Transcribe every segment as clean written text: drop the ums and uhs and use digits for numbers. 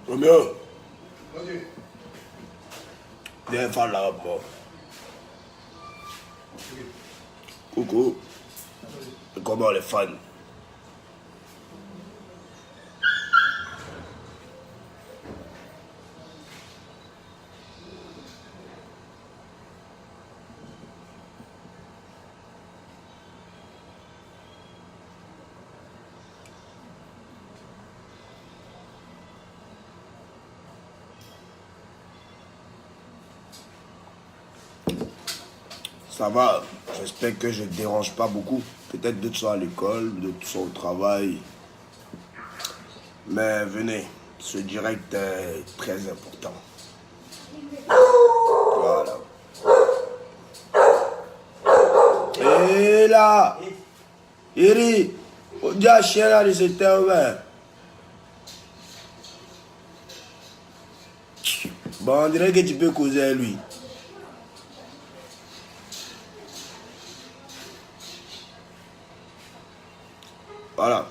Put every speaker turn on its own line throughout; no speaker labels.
Romeo. Viens faire la rapport. Coucou. Comment les fans? Ça va, j'espère que je ne dérange pas beaucoup. Peut-être d'autres sont à l'école, d'autres sont au travail. Mais venez, ce direct est très important. Voilà. Et là, Iri, on dit à chien là, c'était ouvert. Bon, on dirait que tu peux causer à lui. Voilà.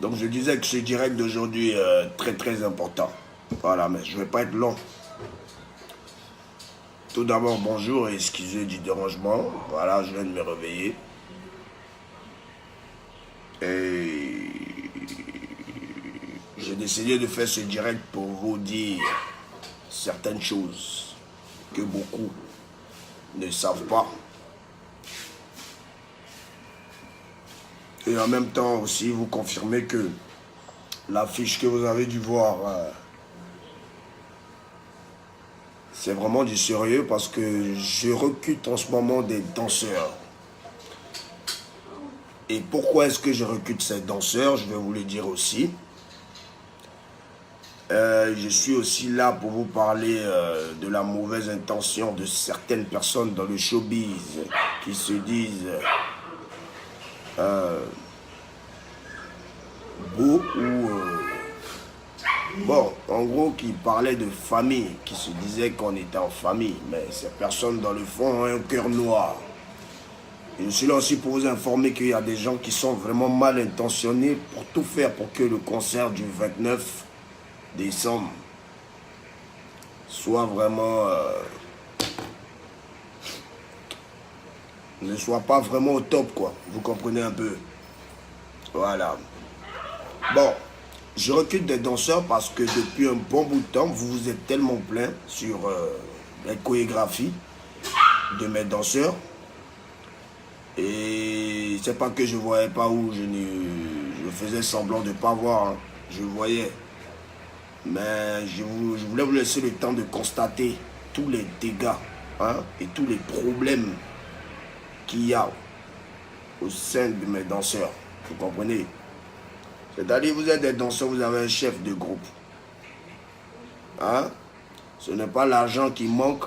Donc je disais que ce direct d'aujourd'hui est très important. Voilà, mais je ne vais pas être long. Tout d'abord, bonjour et excusez du dérangement. Voilà, je viens de me réveiller. Et j'ai décidé de faire ce direct pour vous dire certaines choses que beaucoup ne savent pas. Et en même temps aussi vous confirmer que l'affiche que vous avez dû voir, c'est vraiment du sérieux parce que je recrute en ce moment des danseurs. Et pourquoi est-ce que je recrute ces danseurs? Je vais vous le dire aussi. Je suis aussi là pour vous parler de la mauvaise intention de certaines personnes dans le showbiz qui se disent beau ou bon, en gros qui parlaient de famille, qui se disaient qu'on était en famille, mais ces personnes dans le fond ont un cœur noir. Et je suis là aussi pour vous informer qu'il y a des gens qui sont vraiment mal intentionnés pour tout faire pour que le concert du 29 décembre soit vraiment ne soit pas vraiment au top, quoi. Vous comprenez un peu? Voilà. Bon, je recrute des danseurs parce que depuis un bon bout de temps, vous vous êtes tellement plaint sur les chorégraphies de mes danseurs. Et c'est pas que je voyais pas où je faisais semblant de ne pas voir. Hein. Je voyais. Mais je voulais vous laisser le temps de constater tous les dégâts et tous les problèmes qu'il y a au sein de mes danseurs. Vous comprenez? C'est-à-dire, vous êtes des danseurs, vous avez un chef de groupe. Hein? Ce n'est pas l'argent qui manque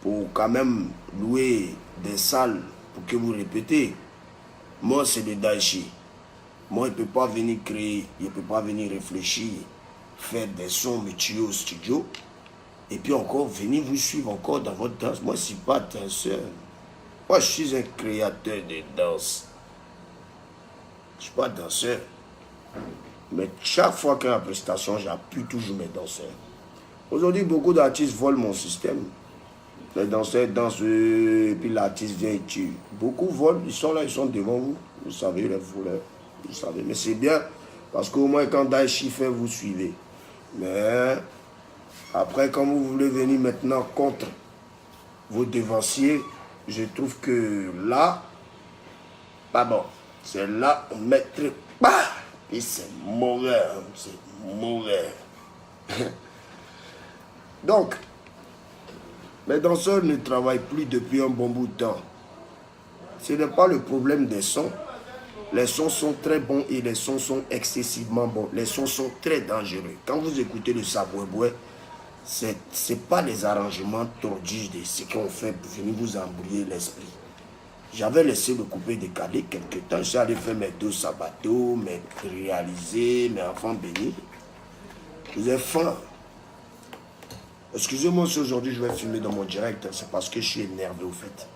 pour quand même louer des salles pour que vous répétez. Moi, c'est le Daichi. Moi, il ne peut pas venir créer, il ne peut pas venir réfléchir, faire des sons métiers au studio, et puis encore venir vous suivre encore dans votre danse. Moi, je ne suis pas danseur. Moi, je suis un créateur de danse. Je ne suis pas danseur. Mais chaque fois qu'il y a une prestation, j'appuie toujours mes danseurs. Aujourd'hui, beaucoup d'artistes volent mon système. Les danseurs dansent et puis l'artiste vient et tue. Beaucoup volent, ils sont là, ils sont devant vous. Vous savez, les voleurs. Vous savez. Mais c'est bien parce qu'au moins quand Daichi fait, vous suivez. Mais après, quand vous voulez venir maintenant contre vos devanciers, je trouve que là, pas bon. C'est là, on mettrait pas. Et c'est mauvais. C'est mauvais. Donc, les danseurs ne travaillent plus depuis un bon bout de temps. Ce n'est pas le problème des sons. Les sons sont très bons et les sons sont excessivement bons. Les sons sont très dangereux. Quand vous écoutez le saboué-boué, ce n'est pas les arrangements tordus de ce qu'on fait pour venir vous embrouiller l'esprit. J'avais laissé le coupé décalé quelque temps. J'allais faire mes 2 sabatos, mes réalisés, mes enfants bénis. Vous êtes faim. Excusez-moi si aujourd'hui je vais filmer dans mon direct, c'est parce que je suis énervé au fait.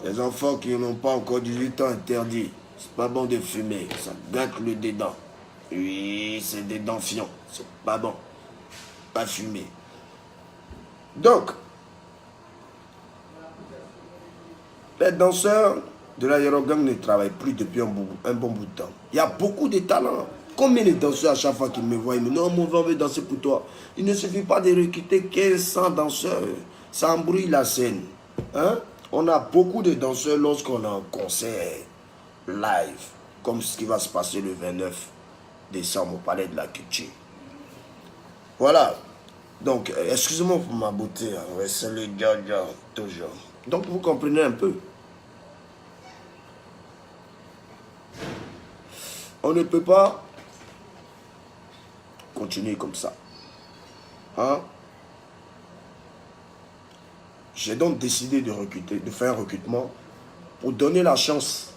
Les enfants qui n'ont pas encore 18 ans interdits, c'est pas bon de fumer, ça gâte le dedans. Oui, c'est des dents fiants, c'est pas bon. Pas fumer. Donc, les danseurs de l'aérogang ne travaillent plus depuis un bon bout de temps. Il y a beaucoup de talents. Combien de danseurs à chaque fois qu'ils me voient, ils me disent non, mon on veut danser pour toi. Il ne suffit pas de recruter 1500 danseurs. Ça embrouille la scène. Hein? On a beaucoup de danseurs lorsqu'on a un concert live, comme ce qui va se passer le 29 décembre au Palais de la Culture. Voilà. Donc, excusez-moi pour ma beauté, hein. C'est le Dja toujours. Donc, vous comprenez un peu. On ne peut pas continuer comme ça. Hein? J'ai donc décidé de recruter, de faire un recrutement pour donner la chance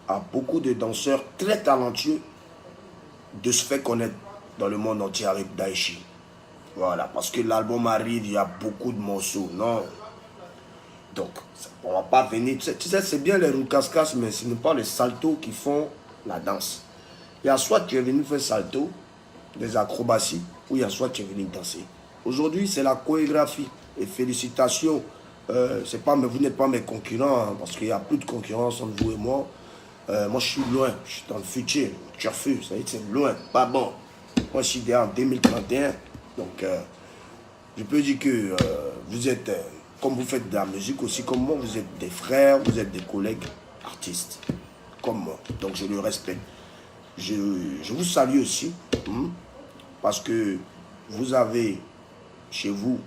à beaucoup de danseurs très talentueux de se faire connaître dans le monde entier avec Daichi. Voilà, parce que l'album arrive, il y a beaucoup de morceaux, non? Donc, on ne va pas venir, tu sais, c'est bien les roucascas, mais ce n'est pas les saltos qui font la danse. Il y a soit tu es venu faire salto, des acrobaties, ou il y a soit tu es venu danser. Aujourd'hui, c'est la chorégraphie. Et félicitations, mais vous n'êtes pas mes concurrents, hein, parce qu'il n'y a plus de concurrence entre vous et moi. Moi, je suis loin, je suis dans le futur, turfu, ça veut dire que c'est loin, pas bon. Moi, je suis déjà en 2031, donc je peux dire que vous êtes, comme vous faites de la musique aussi, comme moi, vous êtes des frères, vous êtes des collègues artistes, comme moi, donc je le respecte. Je vous salue aussi, parce que vous avez chez vous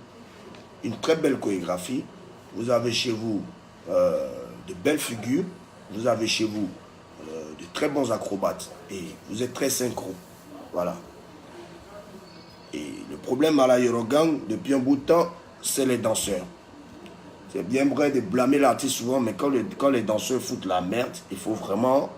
une très belle chorégraphie, vous avez chez vous de belles figures, vous avez chez vous de très bons acrobates et vous êtes très synchro. Voilà. Et le problème à l'aérogang, depuis un bout de temps, c'est les danseurs. C'est bien vrai de blâmer l'artiste souvent, mais quand les danseurs foutent la merde, il faut vraiment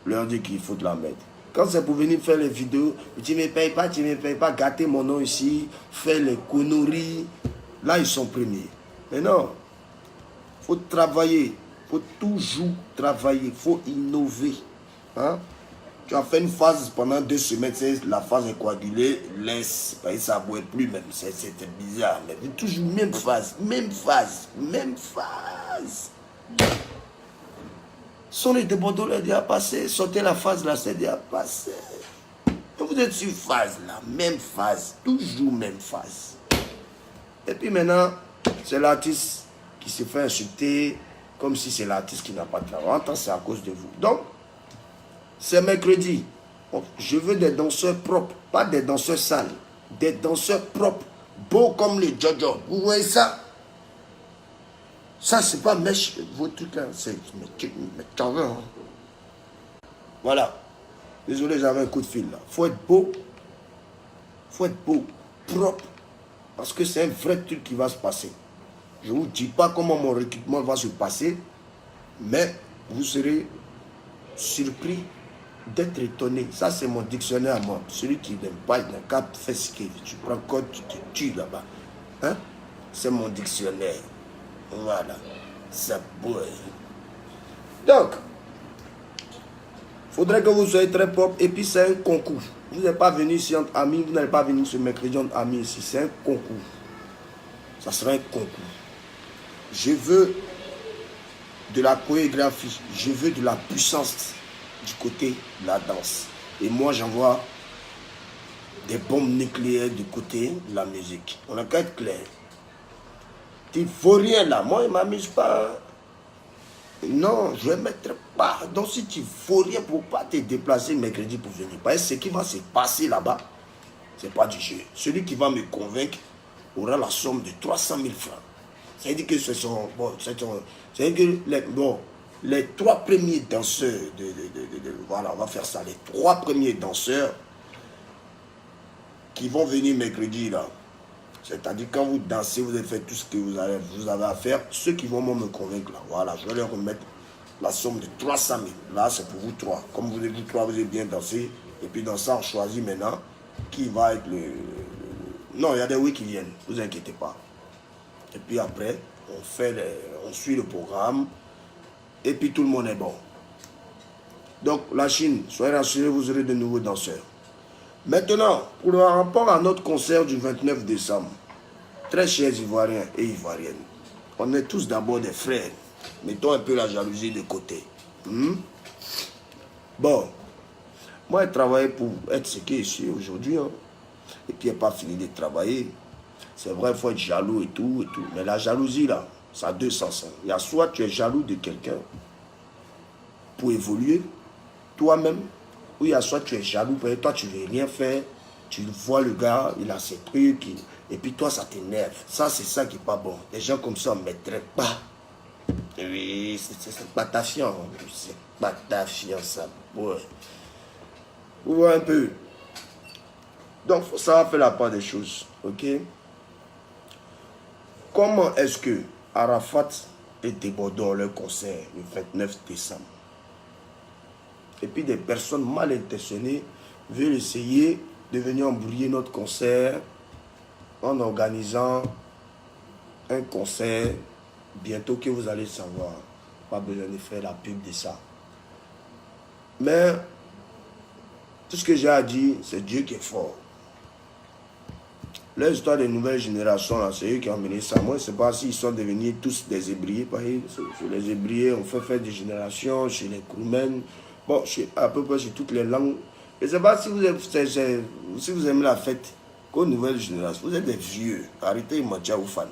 leur dire qu'ils foutent la merde. Quand c'est pour venir faire les vidéos, tu ne me payes pas, gâter mon nom ici, faire les conneries, là ils sont premiers. Mais non, il faut travailler, il faut toujours travailler, il faut innover. Hein? Tu as fait une phase pendant 2 semaines, la phase est coagulée, laisse, ça ne boit plus même, c'était bizarre. Mais toujours même phase, même phase, même phase. Son les débordons est déjà passé, sauter la phase là, c'est déjà passé. Vous êtes sur phase là, même phase, toujours même phase. Et puis maintenant, c'est l'artiste qui se fait insulter comme si c'est l'artiste qui n'a pas de talent. C'est à cause de vous. Donc, c'est mercredi. Je veux des danseurs propres, pas des danseurs sales. Des danseurs propres, beaux comme les Jojo. Vous voyez ça? Ça, c'est pas mèche, vos trucs là. C'est hein. Voilà. Désolé, j'avais un coup de fil là. Faut être beau. Faut être beau, propre. Parce que c'est un vrai truc qui va se passer. Je ne vous dis pas comment mon recrutement va se passer, mais vous serez surpris d'être étonné. Ça, c'est mon dictionnaire à moi. Celui qui n'aime pas, il n'a qu'à faire ce qu'il veut. Tu prends code, tu te tues là-bas. Hein? C'est mon dictionnaire. Voilà. C'est beau. Donc, il faudrait que vous soyez très propre. Et puis, c'est un concours. Vous n'êtes pas venu ici entre amis. Vous n'allez pas venir ce mercredi entre amis ici. C'est un concours. Ça sera un concours. Je veux de la chorégraphie. Je veux de la puissance du côté de la danse. Et moi, j'envoie des bombes nucléaires du côté de la musique. On a qu'à être clair. Tu ne faut rien là. Moi, je ne m'amuse pas. Non, je ne vais mettre pas. Donc, si tu ne faut rien pour ne pas te déplacer mercredi pour venir. Parce que ce qui va se passer là-bas, ce n'est pas du jeu. Celui qui va me convaincre aura la somme de 300 000 francs. Ça veut dire que ce sont... Bon, c'est que les 3 premiers danseurs, voilà, on va faire ça. Les 3 premiers danseurs qui vont venir mercredi là. C'est-à-dire quand vous dansez, vous avez fait tout ce que vous avez à faire. Ceux qui vont me convaincre là, voilà, je vais leur remettre la somme de 300 000. Là, c'est pour vous 3. Comme vous 3, vous avez bien dansé, Et puis dans ça, on choisit maintenant qui va être le... Non, il y a des oui qui viennent, ne vous inquiétez pas. Et puis après, on suit le programme. Et puis tout le monde est bon. Donc la Chine, soyez rassurés, vous aurez de nouveaux danseurs. Maintenant, pour le rapport à notre concert du 29 décembre, très chers Ivoiriens et Ivoiriennes, on est tous d'abord des frères. Mettons un peu la jalousie de côté. Bon, moi j'ai travaillé pour être ce que je suis aujourd'hui. Hein. Et puis il n'a pas fini de travailler. C'est vrai, il faut être jaloux et tout, et tout. Mais la jalousie là, ça a deux sens. Hein. Il y a soit tu es jaloux de quelqu'un pour évoluer, toi-même, ou il y a soit tu es jaloux, parce que toi tu ne veux rien faire, tu vois le gars, il a ses trucs, et puis toi ça t'énerve. Ça c'est ça qui n'est pas bon. Les gens comme ça ne mettraient pas. Oui, c'est pas ta fiance, c'est pas ta fiance, ça. Ouais. Vous voyez un peu. Donc ça va faire la part des choses, ok? Comment est-ce que Arafat et Thébaudot ont leur concert le 29 décembre? Et puis des personnes mal intentionnées veulent essayer de venir embrouiller notre concert en organisant un concert bientôt que vous allez savoir. Pas besoin de faire la pub de ça. Mais tout ce que j'ai à dire, c'est Dieu qui est fort. L'histoire des nouvelles générations, c'est eux qui ont mené ça. Moi, je ne sais pas s'ils sont devenus tous des ébriés. Parce que sur les ébriés, on fait faire des générations, chez les Kroumen, bon, à peu près sur toutes les langues. Je ne sais pas si vous aimez la fête, qu'aux nouvelles générations, vous êtes des vieux. Arrêtez, Matia ou fan.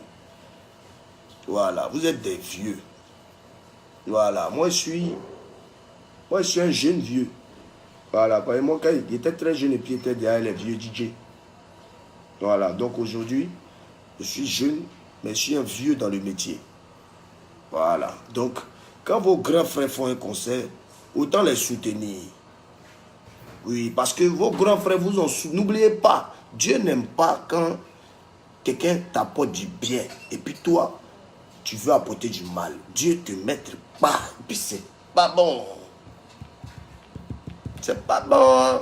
Voilà, vous êtes des vieux. Voilà, moi je suis un jeune vieux. Voilà, par exemple, quand il était très jeune et puis il était derrière les vieux DJ. Voilà, donc aujourd'hui, je suis jeune, mais je suis un vieux dans le métier. Voilà, donc quand vos grands frères font un concert, autant les soutenir. Oui, parce que vos grands frères vous ont soutenu. N'oubliez pas, Dieu n'aime pas quand quelqu'un t'apporte du bien et puis toi, tu veux apporter du mal. Dieu te mettra pas, et puis c'est pas bon. C'est pas bon, hein?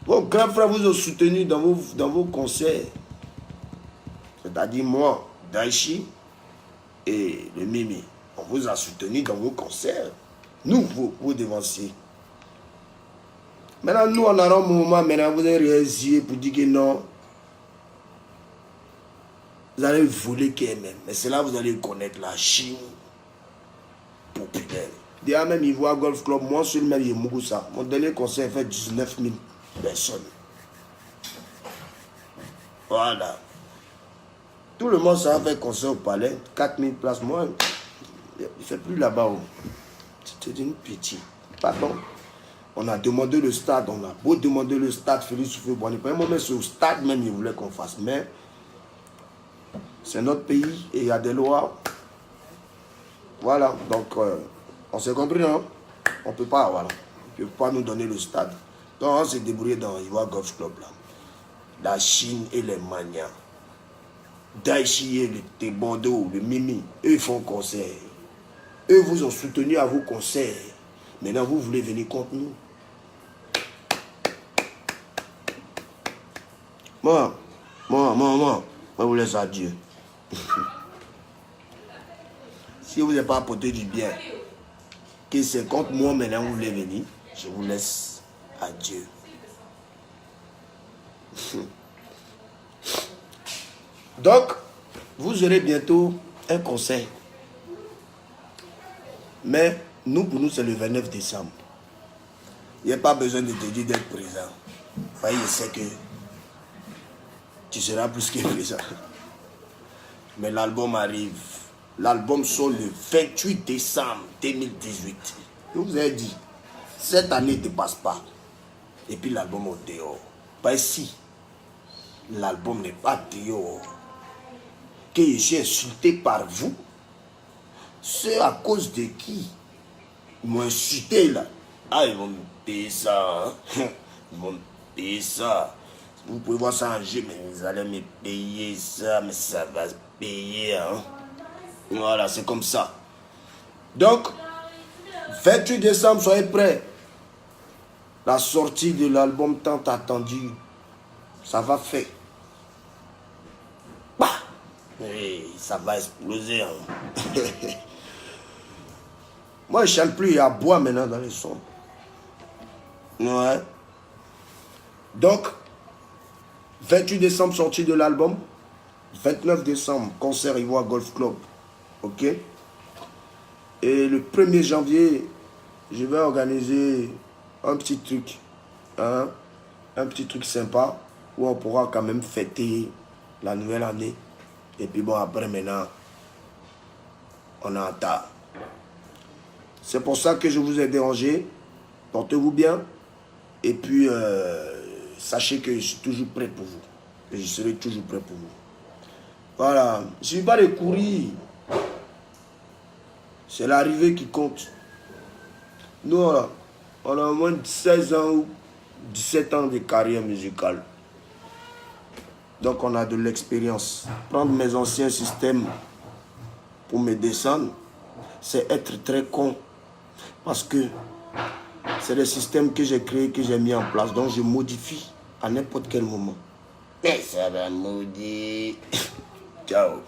Vos grands frères vous ont soutenu dans vos concerts. C'est-à-dire moi, Daichi et le Mimi. On vous a soutenu dans vos concerts. Nous, vos devanciers. Maintenant, nous, on a un moment, maintenant, vous avez réalisé pour dire que non. Vous allez voler KMM. Mais c'est là que vous allez connaître la Chine populaire. Déjà même, il voit Golf Club, moi seul même, il est ça. Mon dernier concert fait 19 000 personnes. Voilà. Tout le monde ça fait concert au palais, 4 000 places. Moi, il ne fait plus là-bas. C'est une pitié. Pardon. On a demandé le stade, on a beau demander le stade, Félix Houphouët-Boigny. Pour un moment, c'est au stade même, il voulait qu'on fasse. Mais c'est notre pays et il y a des lois. Voilà, donc on s'est compris, non? On ne peut pas, voilà. On ne peut pas nous donner le stade. Donc on s'est débrouillé dans Ivoire Golf Club, là. La Chine et les Manias. Daichi et le Thébaudot, le Mimi, eux font concert. Eux vous ont soutenu à vos concerts. Maintenant, vous voulez venir contre nous. Moi, vous laisse à Dieu. Si vous n'avez pas apporté du bien, que c'est contre moi maintenant vous voulez venir, je vous laisse à Dieu. Donc, vous aurez bientôt un concert. Mais nous, pour nous, c'est le 29 décembre. Il n'y a pas besoin de te dire d'être présent. Enfin, je sais que tu seras plus que présent. Mais l'album arrive. L'album sort le 28 décembre 2018. Je vous ai dit, cette année ne passe pas. Et puis l'album est dehors. Pas ici. L'album n'est pas dehors. Que je suis insulté par vous. C'est à cause de qui? Ils m'ont insulté là. Ah, ils vont me payer ça. Hein? Ils vont me payer ça. Vous pouvez voir ça en jeu, mais vous allez me payer ça. Mais ça va se payer. Hein? Voilà, c'est comme ça. Donc, 28 décembre, soyez prêts. La sortie de l'album tant attendu, ça va faire. Bah, et ça va exploser. Hein. Moi, je ne chante plus, il y a bois maintenant dans les sons. Ouais. Donc, 28 décembre, sortie de l'album. 29 décembre, concert Ivoire Golf Club. Ok. Et le 1er janvier, je vais organiser un petit truc. Hein, un petit truc sympa où on pourra quand même fêter la nouvelle année. Et puis bon, après maintenant, on est en retard. C'est pour ça que je vous ai dérangé. Portez-vous bien. Et puis, sachez que je suis toujours prêt pour vous. Et je serai toujours prêt pour vous. Voilà. Je ne suis pas de courir. C'est l'arrivée qui compte. Nous, on a au moins 16 ans ou 17 ans de carrière musicale. Donc, on a de l'expérience. Prendre mes anciens systèmes pour me descendre, c'est être très con. Parce que c'est des systèmes que j'ai créés, que j'ai mis en place. Donc, je modifie à n'importe quel moment. Et ça va maudire. Ciao.